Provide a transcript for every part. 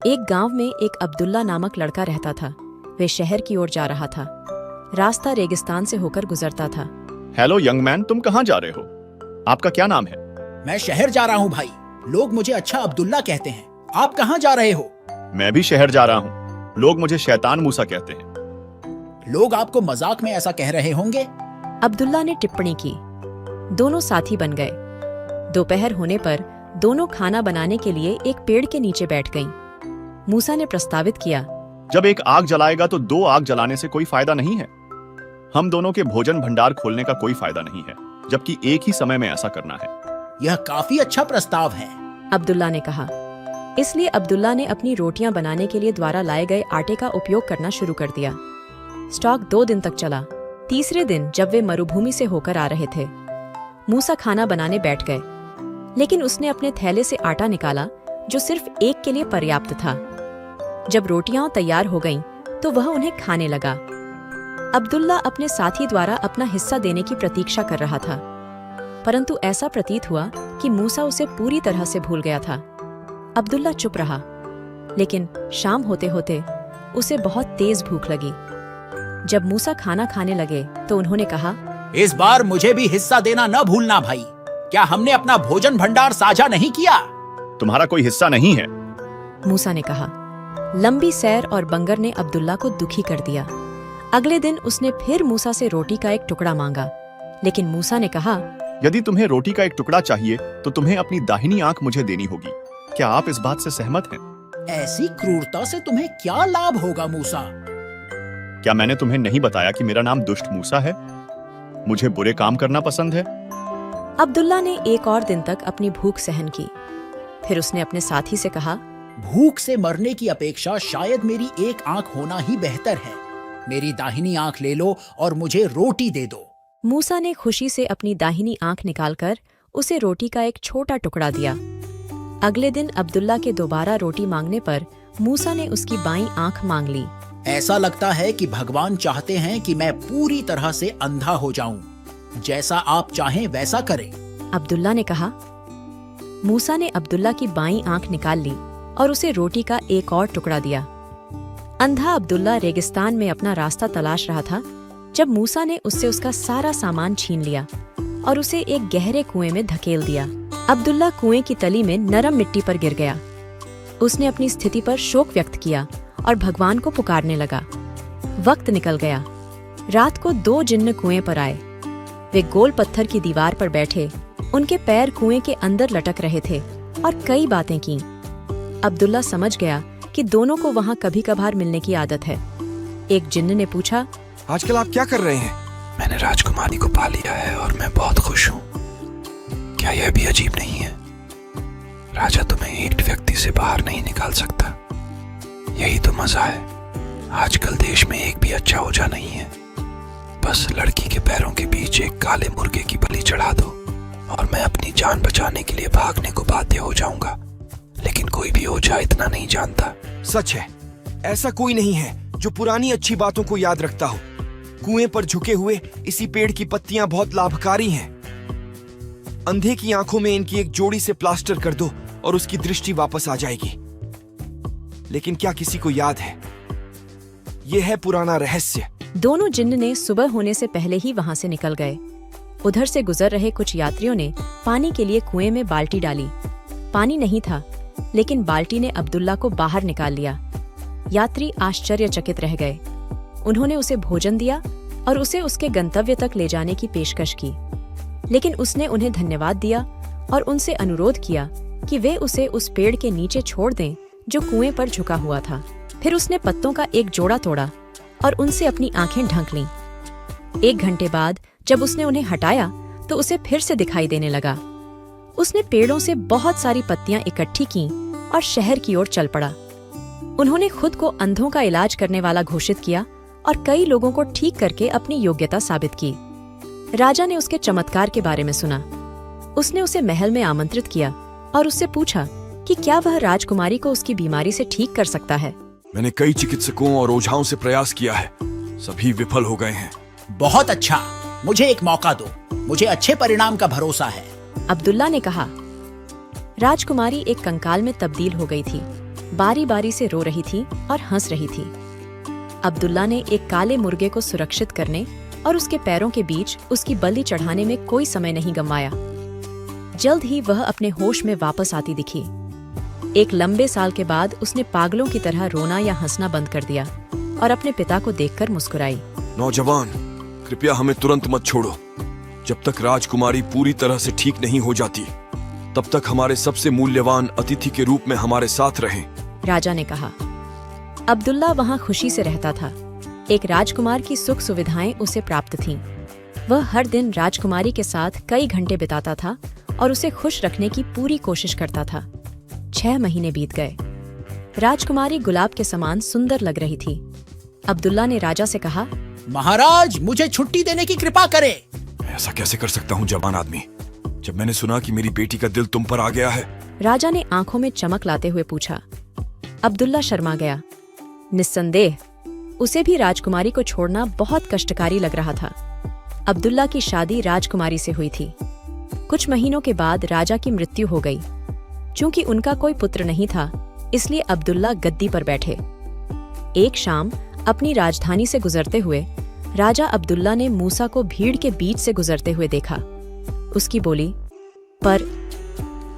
एक गांव में एक अब्दुल्ला नामक लड़का रहता था। वे शहर की ओर जा रहा था। रास्ता रेगिस्तान से होकर गुजरता था। हेलो यंग मैन, तुम कहाँ जा रहे हो? आपका क्या नाम है? मैं शहर जा रहा हूँ भाई। लोग मुझे अच्छा अब्दुल्ला कहते हैं। आप कहाँ जा रहे हो? मैं भी शहर जा रहा हूँ। लोग मुझे शैतान मूसा कहते हैं। लोग आपको मजाक में ऐसा कह रहे होंगे। अब्दुल्ला ने टिप्पणी की। दोनों साथी बन गए। दोपहर होने पर दोनों खाना बनाने के लिए एक पेड़ के नीचे बैठ गईं। मूसा ने प्रस्तावित किया, जब एक आग जलाएगा तो दो आग जलाने से कोई फायदा नहीं है। हम दोनों के भोजन भंडार खोलने का कोई फायदा नहीं है, जबकि एक ही समय में ऐसा करना है। यह काफी अच्छा प्रस्ताव है, अब्दुल्ला ने कहा। इसलिए अब्दुल्ला ने अपनी रोटियां बनाने के लिए द्वारा लाए गए आटे का उपयोग करना शुरू कर दिया। स्टॉक 2 दिन तक चला। तीसरे दिन जब वे मरुभूमि से होकर आ रहे थे, मूसा खाना बनाने बैठ गए, लेकिन उसने अपने थैले से आटा निकाला जो सिर्फ एक के लिए पर्याप्त था। जब रोटियां तैयार हो गईं, तो वह उन्हें खाने लगा। अब्दुल्ला अपने साथी द्वारा अपना हिस्सा देने की प्रतीक्षा कर रहा था, परंतु ऐसा प्रतीत हुआ कि मूसा उसे पूरी तरह से भूल गया था। अब्दुल्ला चुप रहा, लेकिन शाम होते होते उसे बहुत तेज भूख लगी। जब मूसा खाना खाने लगे तो उन्होंने कहा, इस बार मुझे भी हिस्सा देना न भूलना भाई। क्या हमने अपना भोजन भंडार साझा नहीं किया? तुम्हारा कोई हिस्सा नहीं है, मूसा ने कहा। लंबी सैर और बंगर ने अब्दुल्ला को दुखी कर दिया। अगले दिन उसने फिर मूसा से रोटी का एक टुकड़ा मांगा, लेकिन मूसा ने कहा, यदि तुम्हें रोटी का एक टुकड़ा चाहिए तो तुम्हें अपनी दाहिनी आंख मुझे देनी होगी। क्या आप इस बात से सहमत हैं? ऐसी क्रूरता से तुम्हें क्या लाभ होगा मूसा? क्या मैंने तुम्हें नहीं बताया कि मेरा नाम दुष्ट मूसा है? मुझे बुरे काम करना पसंद है। अब्दुल्ला ने एक और दिन तक अपनी भूख सहन की। फिर उसने अपने साथी से कहा, भूख से मरने की अपेक्षा शायद मेरी एक आंख होना ही बेहतर है। मेरी दाहिनी आंख ले लो और मुझे रोटी दे दो। मूसा ने खुशी से अपनी दाहिनी आंख निकालकर उसे रोटी का एक छोटा टुकड़ा दिया। अगले दिन अब्दुल्ला के दोबारा रोटी मांगने पर मूसा ने उसकी बाईं आंख मांग ली। ऐसा लगता है कि भगवान चाहते हैं कि मैं पूरी तरह से अंधा हो जाऊं। जैसा आप चाहें वैसा करें, अब्दुल्ला ने कहा। मूसा ने अब्दुल्ला की बाईं आंख निकाल ली और उसे रोटी का एक और टुकड़ा दिया। अंधा अब्दुल्ला रेगिस्तान में अपना रास्ता तलाश रहा था जब मूसा ने उससे उसका सारा सामान छीन लिया और उसे एक गहरे कुएं में धकेल दिया। अब्दुल्ला कुएं की तली में नरम मिट्टी पर गिर गया। उसने अपनी स्थिति पर शोक व्यक्त किया और भगवान को पुकारने लगा। वक्त निकल गया। रात को 2 जिन्न कुएं पर आए। वे गोल पत्थर की दीवार पर बैठे, उनके पैर कुएं के अंदर लटक रहे थे और कई बातें की। अब्दुल्ला समझ गया कि दोनों को वहां कभी कभार मिलने की आदत है। एक जिन्न ने पूछा, आजकल आप क्या कर रहे हैं? मैंने राजकुमारी को पा लिया है और मैं बहुत खुश हूँ। क्या यह भी अजीब नहीं है? राजा तुम्हें एक व्यक्ति से बाहर नहीं निकाल सकता। यही तो मजा है। आजकल देश में एक भी अच्छा ओझा नहीं है। बस लड़की के पैरों के बीच एक काले मुर्गे की बलि चढ़ा दो और मैं अपनी जान बचाने के लिए भागने को बाध्य हो जाऊंगा। लेकिन कोई भी ओझा इतना नहीं जानता। सच है, ऐसा कोई नहीं है जो पुरानी अच्छी बातों को याद रखता हो। कुएं पर झुके हुए इसी पेड़ की पत्तियां बहुत लाभकारी हैं। अंधे की आंखों में इनकी एक जोड़ी से प्लास्टर कर दो और उसकी दृष्टि वापस आ जाएगी। लेकिन क्या किसी को याद है? यह है पुराना रहस्य। दोनों जिन्न ने सुबह होने से पहले ही वहां से निकल गए। उधर से गुजर रहे कुछ यात्रियों ने पानी के लिए कुएं में बाल्टी डाली। पानी नहीं था, लेकिन बाल्टी ने अब्दुल्ला को बाहर निकाल लिया। यात्री आश्चर्यचकित रह गए। उन्होंने उसे भोजन दिया और उसे उसके गंतव्य तक ले जाने की पेशकश की, लेकिन उसने उन्हें धन्यवाद दिया और उनसे अनुरोध किया कि वे उसे उस पेड़ के नीचे छोड़ दें जो कुएं पर झुका हुआ था। फिर उसने पत्तों का एक जोड़ा तोड़ा और उनसे अपनी आंखें ढक लीं। 1 घंटे बाद जब उसने उन्हें हटाया तो उसे फिर से दिखाई देने लगा। उसने पेड़ों से बहुत सारी पत्तियां इकट्ठी की और शहर की ओर चल पड़ा। उन्होंने खुद को अंधों का इलाज करने वाला घोषित किया और कई लोगों को ठीक करके अपनी योग्यता साबित की। राजा ने उसके चमत्कार के बारे में सुना। उसने उसे महल में आमंत्रित किया और उससे पूछा कि क्या वह राजकुमारी को उसकी बीमारी से ठीक कर सकता है। मैंने कई चिकित्सकों और ओझाओं से प्रयास किया है, सभी विफल हो गए हैं। बहुत अच्छा, मुझे एक मौका दो। मुझे अच्छे परिणाम का भरोसा है, अब्दुल्ला ने कहा। राजकुमारी एक कंकाल में तब्दील हो गई थी। बारी बारी से रो रही थी और हंस रही थी। अब्दुल्ला ने एक काले मुर्गे को सुरक्षित करने और उसके पैरों के बीच उसकी बलि चढ़ाने में कोई समय नहीं गंवाया। जल्द ही वह अपने होश में वापस आती दिखी। एक लंबे साल के बाद उसने पागलों की तरह रोना या हंसना बंद कर दिया और अपने पिता को देखकर मुस्कुराई। नौजवान, कृपया हमें तुरंत मत छोड़ो। जब तक राजकुमारी पूरी तरह से ठीक नहीं हो जाती, तब तक हमारे सबसे मूल्यवान अतिथि के रूप में हमारे साथ रहें। राजा ने कहा। अब्दुल्ला वहां खुशी से रहता था। एक राजकुमार की सुख सुविधाएं उसे प्राप्त थीं। वह हर दिन राजकुमारी के साथ कई घंटे बिताता था और उसे खुश रखने की पूरी कोशिश करता था। 6 महीने बीत गए। राजकुमारी गुलाब के समान सुंदर लग रही थी। अब्दुल्ला ने राजा से कहा, महाराज, मुझे छुट्टी देने की कृपा करें। ऐसा कैसे कर सकता हूँ जवान आदमी, जब मैंने सुना कि मेरी बेटी का दिल तुम पर आ गया है। राजा ने आंखों में चमक लाते हुए पूछा। अब्दुल्ला शर्मा गया। निस्संदेह उसे भी राजकुमारी को छोड़ना बहुत कष्टकारी लग रहा था। अब्दुल्ला की शादी राजकुमारी से हुई थी। कुछ महीनों के बाद राजा की मृत्यु हो गई। चूंकि उनका कोई पुत्र नहीं था, इसलिए अब्दुल्ला गद्दी पर बैठे। एक शाम अपनी राजधानी से गुजरते हुए राजा अब्दुल्ला ने मूसा को भीड़ के बीच से गुजरते हुए देखा। उसकी बोली पर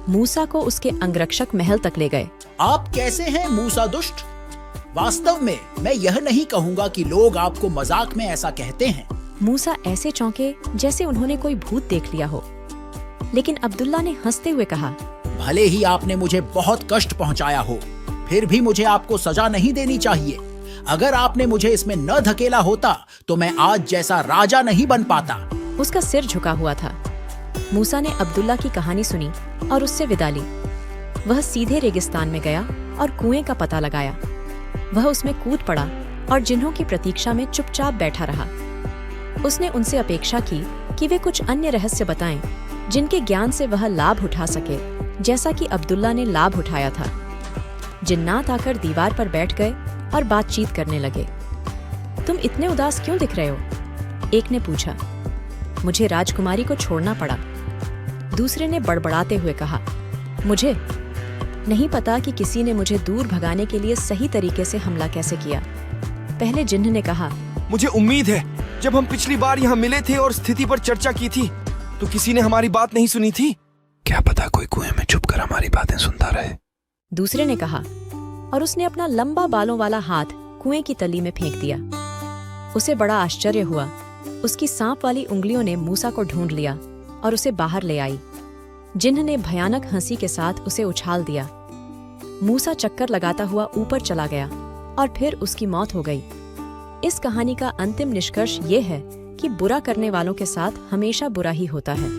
मूसा को उसके अंगरक्षक महल तक ले गए। आप कैसे हैं मूसा दुष्ट? वास्तव में मैं यह नहीं कहूंगा कि लोग आपको मजाक में ऐसा कहते हैं। मूसा ऐसे चौंके जैसे उन्होंने कोई भूत देख लिया हो। लेकिन अब्दुल्ला ने हंसते हुए कहा, भले ही आपने मुझे बहुत कष्ट पहुंचाया हो, फिर भी मुझे आपको सजा नहीं देनी चाहिए। अगर आपने मुझे इसमें न धकेला होता तो मैं आज जैसा राजा नहीं बन पाता। उसका सिर झुका हुआ था। मूसा ने अब्दुल्ला की कहानी सुनी और उससे विदा ली। वह सीधे रेगिस्तान में गया और कुएं का पता लगाया। वह उसमें कूद पड़ा और जिन्हों की प्रतीक्षा में चुपचाप बैठा रहा। उसने उनसे अपेक्षा की कि वे कुछ अन्य रहस्य बताएं, जिनके ज्ञान से वह लाभ उठा सके, जैसा कि अब्दुल्ला ने लाभ उठाया था। जिन्नात आकर दीवार पर बैठ गए और बातचीत करने लगे। तुम इतने उदास क्यों दिख रहे हो? एक ने पूछा। मुझे राजकुमारी को छोड़ना पड़ा। दूसरे ने बड़बड़ाते हुए कहा, मुझे नहीं पता कि किसी ने मुझे दूर भगाने के लिए सही तरीके से हमला कैसे किया। पहले जिन्न ने कहा, मुझे उम्मीद है जब हम पिछली बार यहाँ मिले थे और स्थिति पर चर्चा की थी तो किसी ने हमारी बात नहीं सुनी थी। क्या पता कोई कुएं में छुपकर हमारी बातें सुनता रहे। दूसरे ने कहा और उसने अपना लंबा बालों वाला हाथ कुएं की तली में फेंक दिया। उसे बड़ा आश्चर्य हुआ। उसकी सांप वाली उंगलियों ने मूसा को ढूंढ लिया और उसे बाहर ले आई। जिन्न ने भयानक हंसी के साथ उसे उछाल दिया। मूसा चक्कर लगाता हुआ ऊपर चला गया और फिर उसकी मौत हो गई। इस कहानी का अंतिम निष्कर्ष ये है कि बुरा करने वालों के साथ हमेशा बुरा ही होता है।